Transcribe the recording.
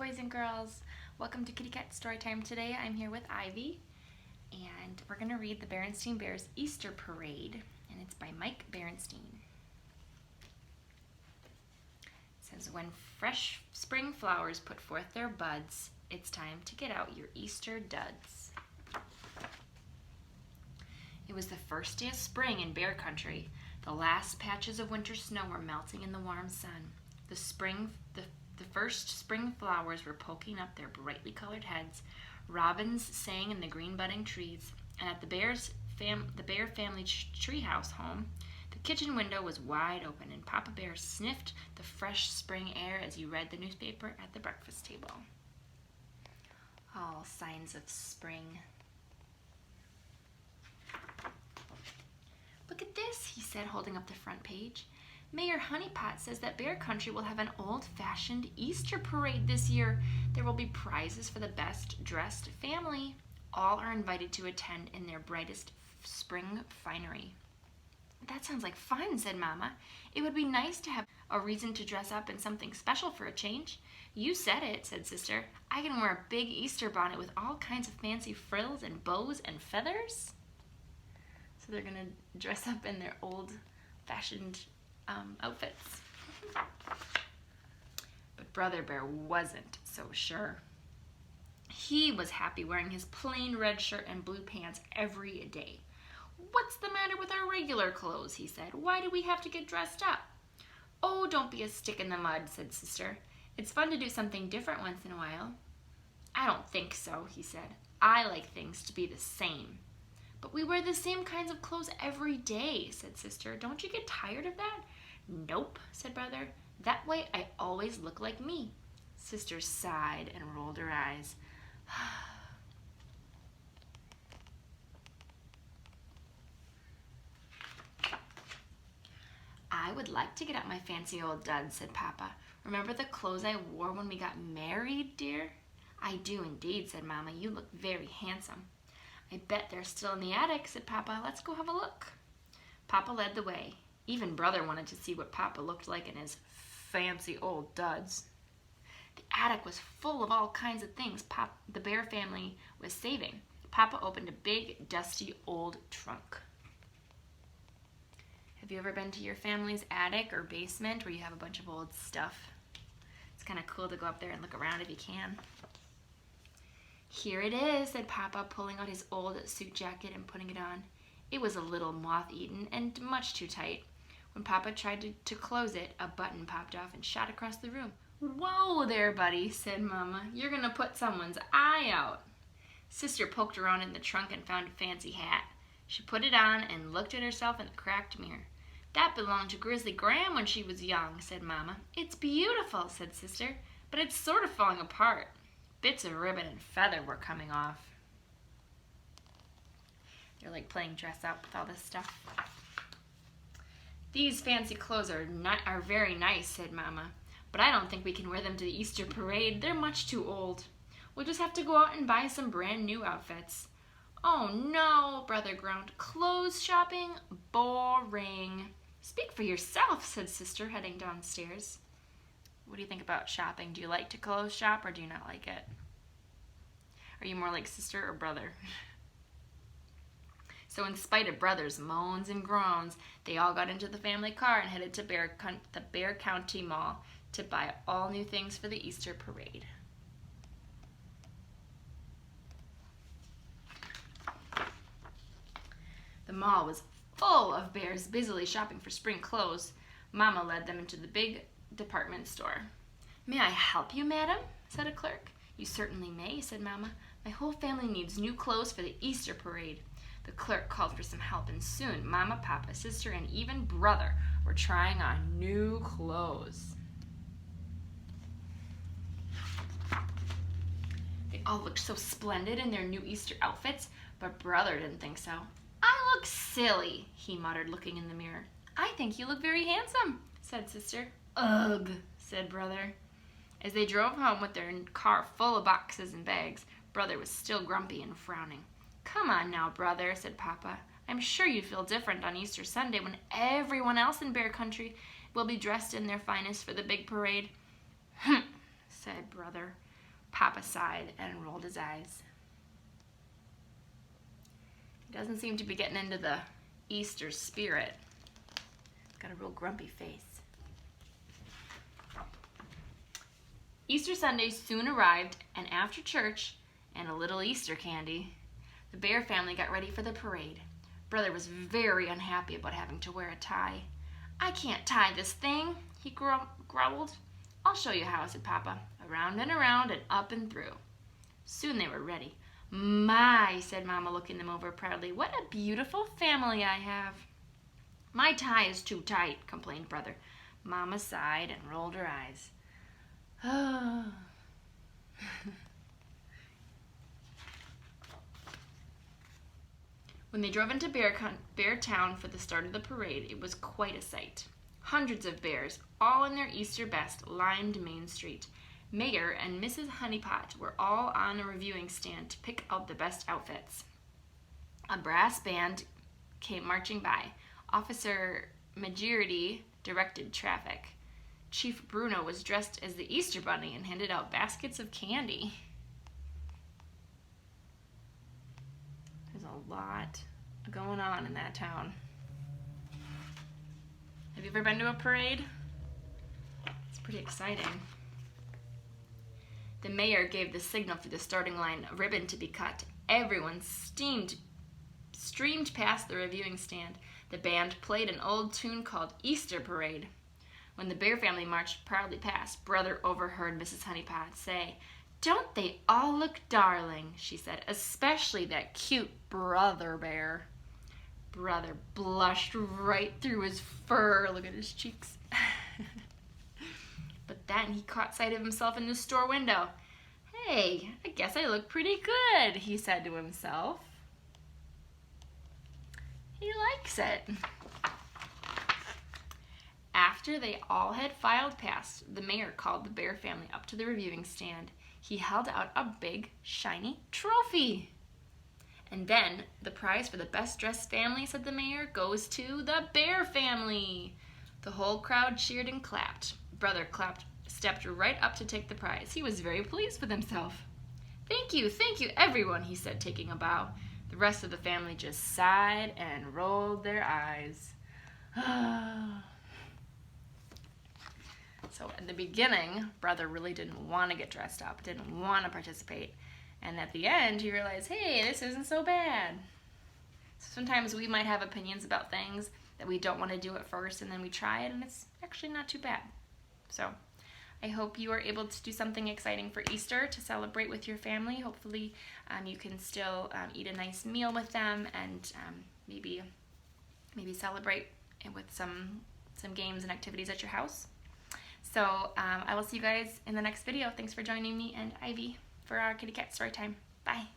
boys and girls. Welcome to Kitty Cat Storytime. Today I'm here with Ivy, and we're going to read the Berenstain Bears Easter Parade, and it's by Mike Berenstain. It says, when fresh spring flowers put forth their buds, it's time to get out your Easter duds. It was the first day of spring in Bear Country. The last patches of winter snow were melting in the warm sun. The first spring flowers were poking up their brightly colored heads. Robins sang in the green budding trees, and at the Bear family treehouse home, the kitchen window was wide open, and Papa Bear sniffed the fresh spring air as he read the newspaper at the breakfast table. All signs of spring. Look at this, he said, holding up the front page. Mayor Honeypot says that Bear Country will have an old-fashioned Easter parade this year. There will be prizes for the best dressed family. All are invited to attend in their brightest spring finery. That sounds like fun, said Mama. It would be nice to have a reason to dress up in something special for a change. You said it, said Sister. I can wear a big Easter bonnet with all kinds of fancy frills and bows and feathers. So they're going to dress up in their old-fashioned outfits. But Brother Bear wasn't so sure. He was happy wearing his plain red shirt and blue pants every day. What's the matter with our regular clothes, he said. Why do we have to get dressed up? Oh, don't be a stick in the mud, said Sister. It's fun to do something different once in a while. I don't think so, he said. I like things to be the same. But we wear the same kinds of clothes every day, said Sister. Don't you get tired of that? Nope, said Brother. That way I always look like me. Sister sighed and rolled her eyes. I would like to get out my fancy old duds, said Papa. Remember the clothes I wore when we got married, dear? I do indeed, said Mama. You look very handsome. I bet they're still in the attic, said Papa. Let's go have a look. Papa led the way. Even Brother wanted to see what Papa looked like in his fancy old duds. The attic was full of all kinds of things the Bear family was saving. Papa opened a big, dusty, old trunk. Have you ever been to your family's attic or basement where you have a bunch of old stuff? It's kind of cool to go up there and look around if you can. Here it is, said Papa, pulling out his old suit jacket and putting it on. It was a little moth-eaten and much too tight. When Papa tried to close it, a button popped off and shot across the room. Whoa there, buddy, said Mama. You're going to put someone's eye out. Sister poked around in the trunk and found a fancy hat. She put it on and looked at herself in the cracked mirror. That belonged to Grizzly Graham when she was young, said Mama. It's beautiful, said Sister, but it's sort of falling apart. Bits of ribbon and feather were coming off. They're like playing dress up with all this stuff. These fancy clothes are very nice, said Mama, but I don't think we can wear them to the Easter parade. They're much too old. We'll just have to go out and buy some brand new outfits. Oh no, Brother groaned. Clothes shopping? Boring. Speak for yourself, said Sister, heading downstairs. What do you think about shopping? Do you like to clothes shop or do you not like it? Are you more like Sister or Brother? So in spite of Brother's moans and groans, they all got into the family car and headed to the Bear County Mall to buy all new things for the Easter parade. The mall was full of bears busily shopping for spring clothes. Mama led them into the big department store. May I help you, madam? Said a clerk. You certainly may, said Mama. My whole family needs new clothes for the Easter parade. The clerk called for some help, and soon Mama, Papa, Sister, and even Brother were trying on new clothes. They all looked so splendid in their new Easter outfits, but Brother didn't think so. I look silly, he muttered, looking in the mirror. I think you look very handsome, said Sister. Ugh, said Brother. As they drove home with their car full of boxes and bags, Brother was still grumpy and frowning. Come on now, Brother, said Papa. I'm sure you feel different on Easter Sunday when everyone else in Bear Country will be dressed in their finest for the big parade. Humph, said Brother. Papa sighed and rolled his eyes. He doesn't seem to be getting into the Easter spirit. He's got a real grumpy face. Easter Sunday soon arrived, and after church and a little Easter candy, the Bear family got ready for the parade. Brother was very unhappy about having to wear a tie. "I can't tie this thing," he growled. "I'll show you how," said Papa. Around and around and up and through. Soon they were ready. "My," said Mama, looking them over proudly, "what a beautiful family I have." "My tie is too tight," complained Brother. Mama sighed and rolled her eyes. Oh. When they drove into Bear Town for the start of the parade, it was quite a sight. Hundreds of bears, all in their Easter best, lined Main Street. Mayor and Mrs. Honeypot were all on a reviewing stand to pick out the best outfits. A brass band came marching by. Officer Majority directed traffic. Chief Bruno was dressed as the Easter Bunny and handed out baskets of candy. There's a lot going on in that town. Have you ever been to a parade? It's pretty exciting. The mayor gave the signal for the starting line ribbon to be cut. Everyone streamed past the reviewing stand. The band played an old tune called Easter Parade. When the Bear family marched proudly past, Brother overheard Mrs. Honeypot say, "Don't they all look darling?" she said, "especially that cute Brother Bear." Brother blushed right through his fur. Look at his cheeks. But then he caught sight of himself in the store window. "Hey, I guess I look pretty good," he said to himself. He likes it. After they all had filed past, the mayor called the Bear family up to the reviewing stand. He held out a big, shiny trophy. "And then the prize for the best dressed family," said the mayor, "goes to the Bear family." The whole crowd cheered and clapped. Brother stepped right up to take the prize. He was very pleased with himself. thank you, everyone," he said, taking a bow. The rest of the family just sighed and rolled their eyes. So at the beginning, Brother really didn't want to get dressed up, didn't want to participate. And at the end, he realized, hey, this isn't so bad. Sometimes we might have opinions about things that we don't want to do at first, and then we try it, and it's actually not too bad. So I hope you are able to do something exciting for Easter to celebrate with your family. Hopefully you can still eat a nice meal with them, and maybe celebrate with some games and activities at your house. So I will see you guys in the next video. Thanks for joining me and Ivy for our kitty cat story time. Bye.